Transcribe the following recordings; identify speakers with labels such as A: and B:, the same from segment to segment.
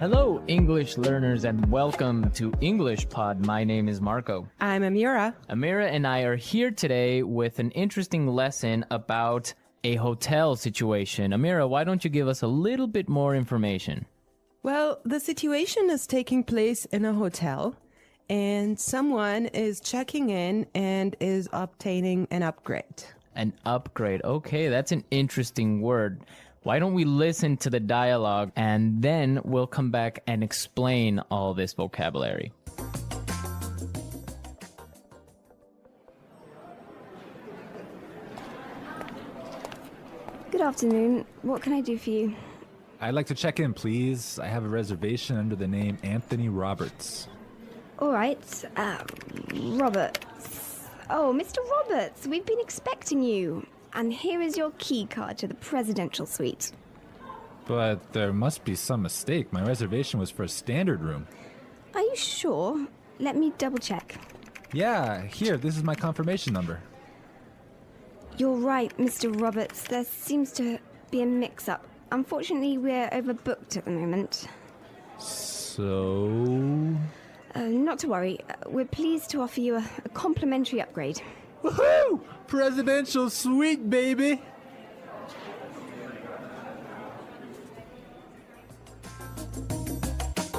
A: Hello, English learners, and welcome to English Pod. My name is Marco.
B: I'm Amira.
A: Amira and I are here today with an interesting lesson about a hotel situation. Amira, why don't you give us a little bit more information?
B: Well, the situation is taking place in a hotel, and someone is checking in and is obtaining an upgrade.
A: An upgrade. Okay, that's an interesting word. Why don't we listen to the dialogue and then we'll come back and explain all this vocabulary.
C: Good afternoon. What can I do for you?
D: I'd like to check in, please. I have a reservation under the name Anthony Roberts.
C: All right. Roberts. Oh, Mr. Roberts, we've been expecting you. And here is your key card to the presidential suite.
D: But there must be some mistake. My reservation was for a standard room.
C: Are you sure? Let me double check.
D: Yeah, here, this is my confirmation number.
C: You're right, Mr. Roberts. There seems to be a mix-up. Unfortunately, we're overbooked at the moment.
D: So...
C: Not to worry. We're pleased to offer you a complimentary upgrade.
D: Woohoo! Presidential suite, baby!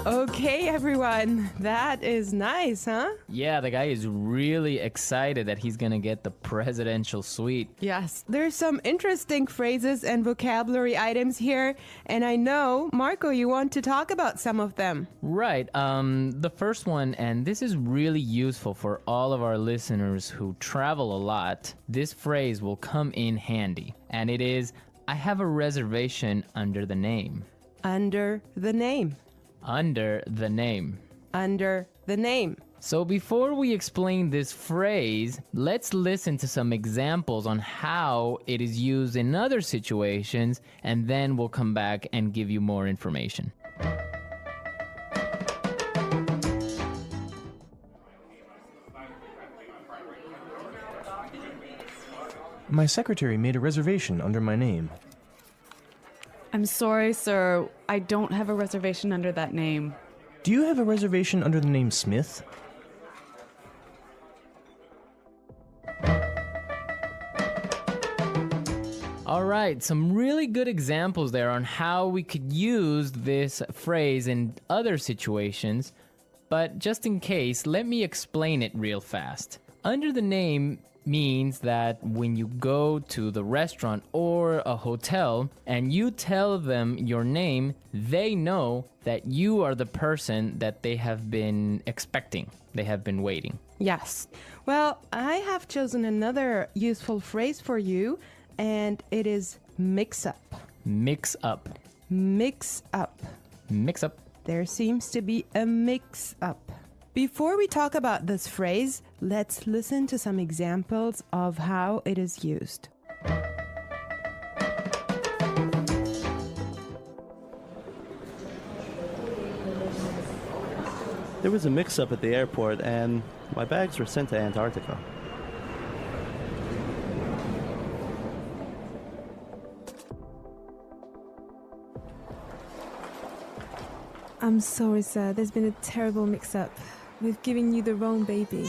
B: Okay, everyone. That is nice, huh?
A: Yeah, the guy is really excited that he's gonna get the presidential suite.
B: Yes, there's some interesting phrases and vocabulary items here, and I know, Marco, you want to talk about some of them.
A: Right. The first one, and this is really useful for all of our listeners who travel a lot. This phrase will come in handy, and it is, I have a reservation under the name.
B: Under the name.
A: Under the name.
B: Under the name.
A: So before we explain this phrase, let's listen to some examples on how it is used in other situations, and then we'll come back and give you more information.
E: My secretary made a reservation under my name.
F: I'm sorry, sir. I don't have a reservation under that name.
E: Do you have a reservation under the name Smith?
A: All right, some really good examples there on how we could use this phrase in other situations, but just in case, let me explain it real fast. Under the name means that when you go to the restaurant or a hotel and you tell them your name, they know that you are the person that they have been expecting. They have been waiting.
B: Yes. Well, I have chosen another useful phrase for you, and it is mix up.
A: Mix up.
B: Mix up.
A: Mix up.
B: There seems to be a mix up. Before we talk about this phrase, let's listen to some examples of how it is used.
G: There was a mix-up at the airport and my bags were sent to Antarctica.
H: I'm sorry, sir. There's been a terrible mix-up. We've given you the wrong baby.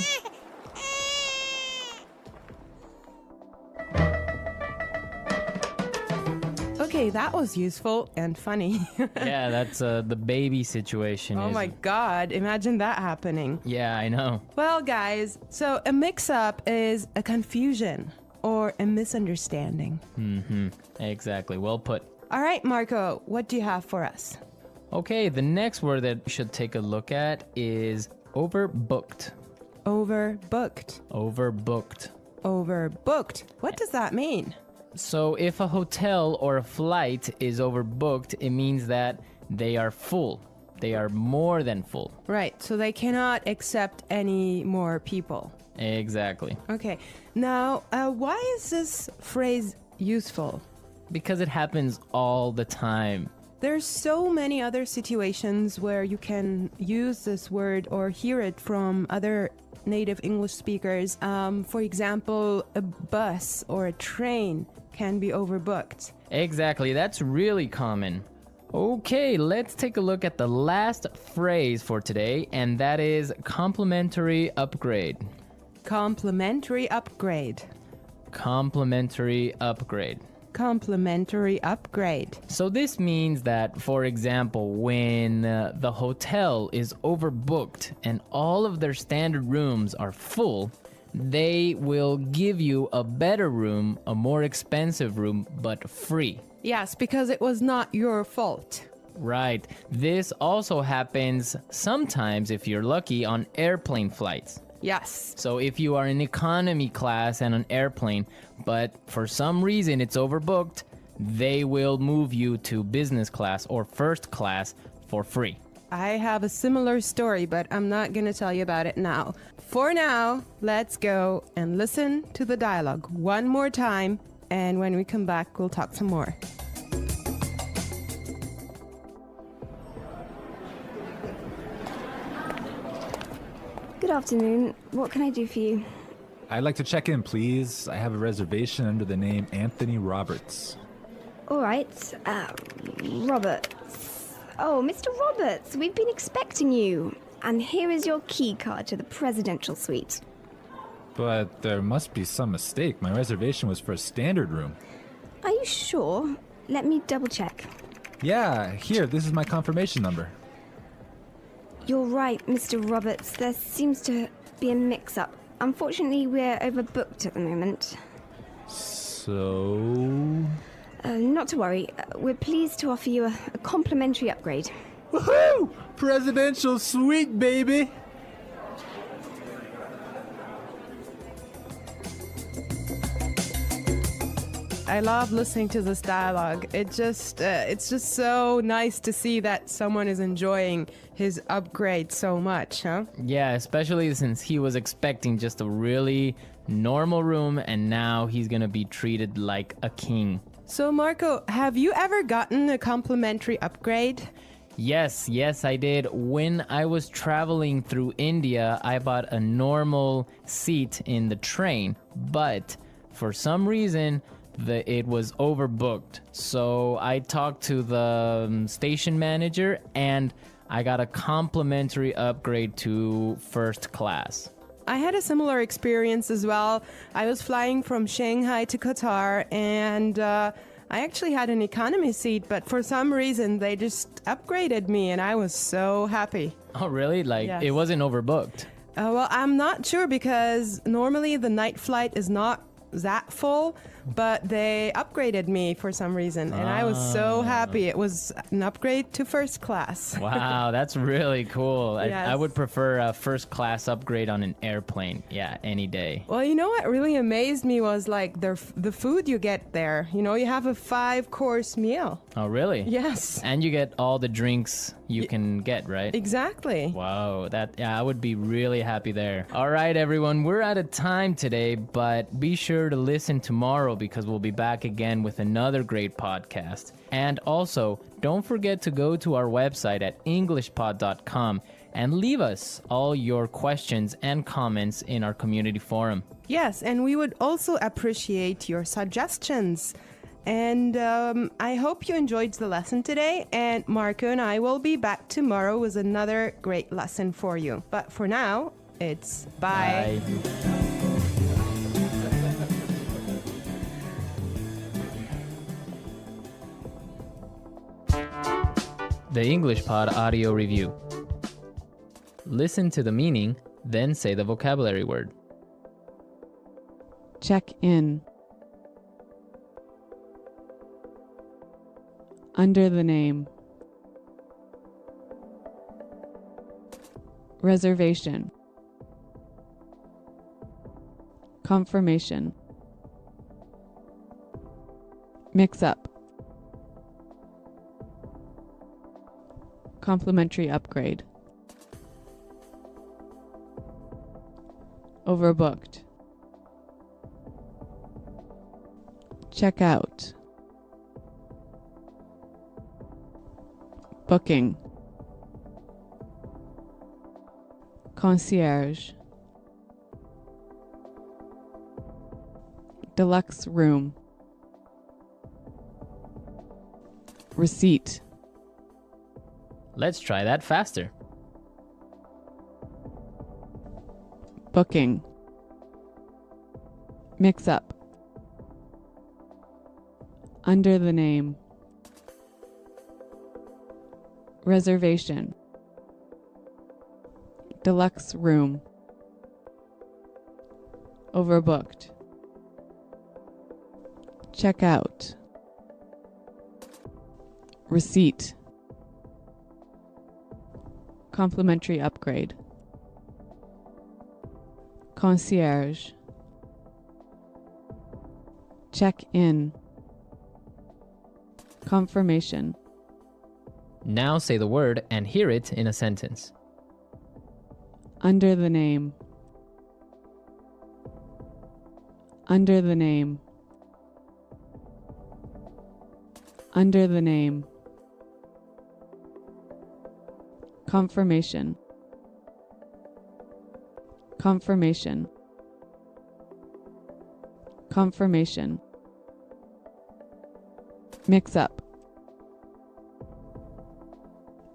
B: Okay, that was useful and funny.
A: Yeah, that's the baby situation.
B: Oh my God, imagine that happening.
A: Yeah, I know.
B: Well, guys, so a mix-up is a confusion or a misunderstanding.
A: Mm-hmm. Exactly. Well put.
B: All right, Marco, what do you have for us?
A: Okay, the next word that we should take a look at is overbooked.
B: Overbooked.
A: Overbooked.
B: Overbooked. What does that mean?
A: So if a hotel or a flight is overbooked, it means that they are full. They are more than full.
B: Right, so they cannot accept any more people.
A: Exactly.
B: Okay, now why is this phrase useful?
A: Because it happens all the time.
B: There's so many other situations where you can use this word or hear it from other native English speakers. For example, a bus or a train can be overbooked.
A: Exactly, that's really common. Okay, let's take a look at the last phrase for today, and that is complimentary upgrade.
B: Complimentary upgrade.
A: Complimentary upgrade.
B: Complimentary upgrade.
A: So this means that, for example, when the hotel is overbooked and all of their standard rooms are full, they will give you a better room, a more expensive room, but free.
B: Yes, because it was not your fault.
A: Right. This also happens sometimes, if you're lucky, on airplane flights.
B: Yes.
A: So if you are in economy class and an airplane, but for some reason it's overbooked, they will move you to business class or first class for free.
B: I have a similar story, but I'm not going to tell you about it now. For now, let's go and listen to the dialogue one more time, and when we come back, we'll talk some more.
C: Good afternoon. What can I do for you?
D: I'd like to check in, please. I have a reservation under the name Anthony Roberts.
C: All right. Roberts. Oh, Mr. Roberts, we've been expecting you. And here is your key card to the presidential suite.
D: But there must be some mistake. My reservation was for a standard room.
C: Are you sure? Let me double check.
D: Yeah, here, this is my confirmation number.
C: You're right, Mr. Roberts. There seems to be a mix-up. Unfortunately, we're overbooked at the moment.
D: So...
C: Not to worry. We're pleased to offer you a complimentary upgrade.
D: Woohoo! Presidential suite, baby!
B: I love listening to this dialogue. It's just so nice to see that someone is enjoying his upgrade so much, huh?
A: Yeah, especially since he was expecting just a really normal room and now he's gonna be treated like a king.
B: So, Marco, have you ever gotten a complimentary upgrade?
A: Yes, I did. When I was traveling through India, I bought a normal seat in the train, but for some reason, it was overbooked. So I talked to the station manager and I got a complimentary upgrade to first class.
B: I had a similar experience as well. I was flying from Shanghai to Qatar, and I actually had an economy seat, but for some reason they just upgraded me, and I was so happy.
A: Oh, really? Like,
B: Yes.
A: It wasn't overbooked?
B: Well, I'm not sure because normally the night flight is not that full, but they upgraded me for some reason, and I was so happy. It was an upgrade to first class.
A: Wow, that's really cool.
B: Yes.
A: I would prefer a first class upgrade on an airplane. Yeah, any day.
B: Well, you know what really amazed me was like the food you get there. You know, you have a 5-course meal.
A: Oh, really?
B: Yes.
A: And you get all the drinks you can get, right?
B: Exactly.
A: Wow, I would be really happy there. All right, everyone, we're out of time today, but be sure to listen tomorrow because we'll be back again with another great podcast. And also, don't forget to go to our website at englishpod.com and leave us all your questions and comments in our community forum.
B: Yes, and we would also appreciate your suggestions. And I hope you enjoyed the lesson today, and Marco and I will be back tomorrow with another great lesson for you. But for now, it's bye.
A: The English Pod Audio Review. Listen to the meaning, then say the vocabulary word.
F: Check in. Under the name. Reservation. Confirmation. Mix up. Complimentary upgrade. Overbooked. Check out. Booking. Concierge. Deluxe room. Receipt.
A: Let's try that faster.
F: Booking. Mix up. Under the name. Reservation. Deluxe room. Overbooked. Check out. Receipt. Complimentary upgrade. Concierge. Check in. Confirmation.
A: Now say the word and hear it in a sentence.
F: Under the name. Under the name. Under the name. Confirmation. Confirmation. Confirmation. Mix up.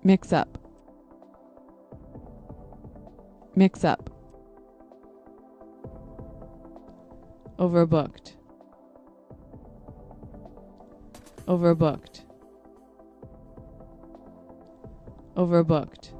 F: Mix up. Mix up. Overbooked. Overbooked. Overbooked.